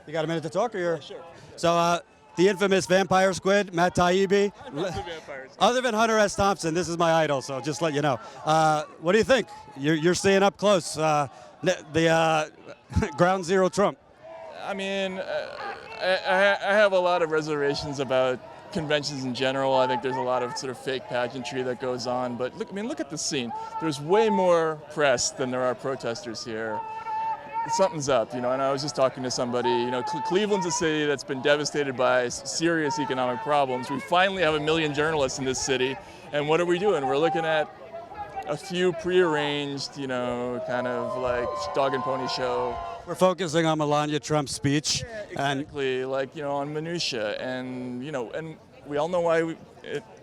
You got a minute to talk, or you're... Sure. So, the infamous vampire squid, Matt Taibbi. Other than Hunter S. Thompson, this is my idol, so just let you know. What do you think? You're seeing up close the ground zero Trump. I mean, I have a lot of reservations about conventions in general. I think there's a lot of sort of fake pageantry that goes on. But look at the scene. There's way more press than there are protesters here. Something's up, and I was just talking to somebody, Cleveland's a city that's been devastated by serious economic problems. We finally have 1 million journalists in this city, and what are we doing? We're looking at a few prearranged, kind of like dog and pony show. We're focusing on Melania Trump's speech. Yeah, exactly, on minutia, and we all know why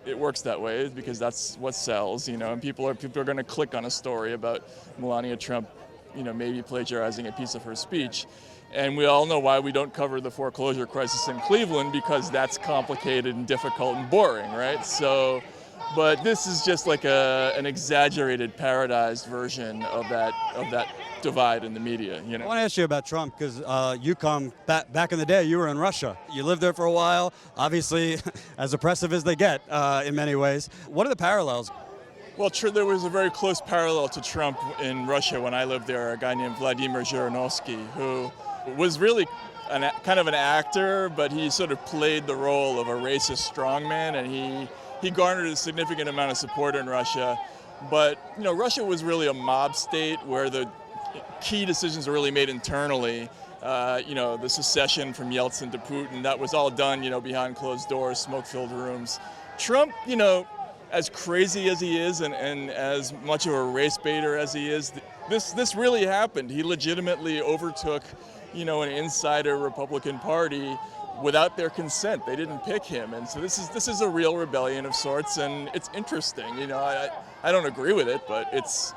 it works that way, is because that's what sells, and people are going to click on a story about Melania Trump maybe plagiarizing a piece of her speech. And we all know why we don't cover the foreclosure crisis in Cleveland, because that's complicated and difficult and boring, right? So, but this is just like an exaggerated, parodized version of that divide in the media. I want to ask you about Trump, because you come back in the day, you were in Russia. You lived there for a while, obviously as oppressive as they get in many ways. What are the parallels? Well, there was a very close parallel to Trump in Russia when I lived there, a guy named Vladimir Zhirinovsky, who was really kind of an actor, but he sort of played the role of a racist strongman, and he garnered a significant amount of support in Russia. But, Russia was really a mob state where the key decisions were really made internally. The secession from Yeltsin to Putin, that was all done, behind closed doors, smoke-filled rooms. Trump, as crazy as he is and as much of a race baiter as he is, this really happened. He legitimately overtook, an insider Republican Party without their consent. They didn't pick him, and so this is a real rebellion of sorts, and it's interesting. I don't agree with it, but it's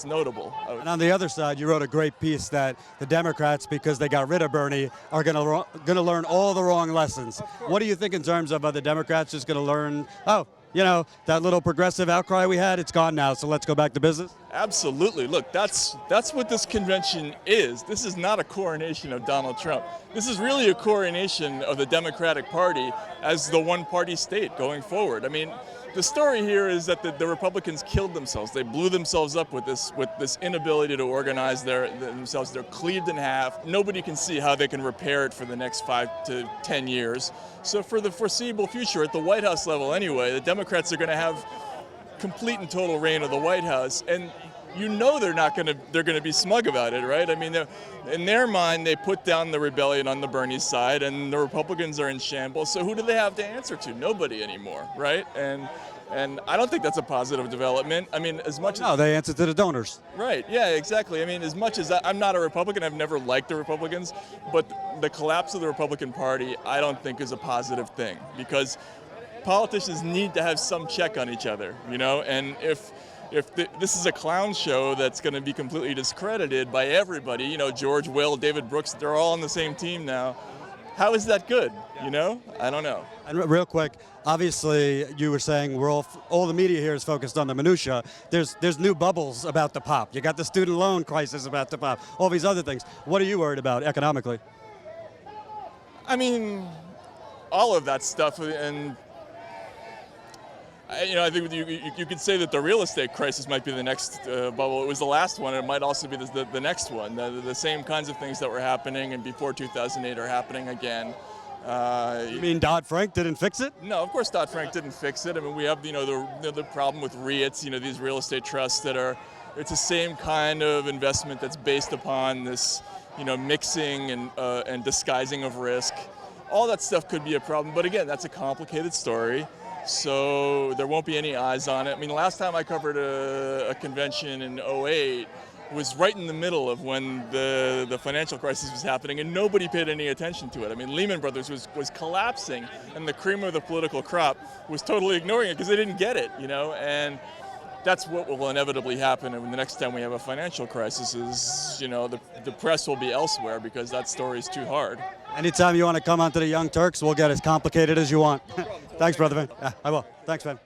notable. And on the other side, you wrote a great piece that the Democrats, because they got rid of Bernie, are going to learn all the wrong lessons. What do you think in terms of the Democrats just going to learn? That little progressive outcry we had, it's gone now, so let's go back to business? Absolutely. Look, that's what this convention is. This is not a coronation of Donald Trump. This is really a coronation of the Democratic Party as the one-party state going forward. I mean, the story here is that the Republicans killed themselves. They blew themselves up with this inability to organize themselves. They're cleaved in half. Nobody can see how they can repair it for the next 5 to 10 years. So for the foreseeable future, at the White House level anyway, the Democrats are going to have complete and total reign of the White House. And they're going to be smug about it, right? I mean, in their mind, they put down the rebellion on the Bernie side, and the Republicans are in shambles. So who do they have to answer to? Nobody anymore, right? And I don't think that's a positive development. I mean, as much as... they answer to the donors. Right, yeah, exactly. I mean, as much as I'm not a Republican, I've never liked the Republicans, but the collapse of the Republican Party, I don't think is a positive thing, because politicians need to have some check on each other, and if this is a clown show that's going to be completely discredited by everybody, George Will, David Brooks, they're all on the same team now. How is that good? I don't know. And real quick, obviously, you were saying all the media here is focused on the minutia. There's new bubbles about to pop. You got the student loan crisis about to pop. All these other things. What are you worried about economically? I mean, all of that stuff, and I think you could say that the real estate crisis might be the next bubble. It was the last one, and it might also be the next one. The same kinds of things that were happening and before 2008 are happening again. You mean Dodd-Frank didn't fix it? No, of course Dodd-Frank didn't fix it. I mean, we have the problem with REITs, these real estate trusts it's the same kind of investment that's based upon this, mixing and disguising of risk. All that stuff could be a problem, but again, that's a complicated story. So there won't be any eyes on it. I mean, the last time I covered a convention in 2008 was right in the middle of when the financial crisis was happening, and nobody paid any attention to it. I mean, Lehman Brothers was collapsing, and the cream of the political crop was totally ignoring it because they didn't get it, and that's what will inevitably happen. And the next time we have a financial crisis is, the press will be elsewhere because that story is too hard. Anytime you want to come onto the Young Turks, we'll get as complicated as you want. Thanks, brother man. Yeah, I will. Thanks, man.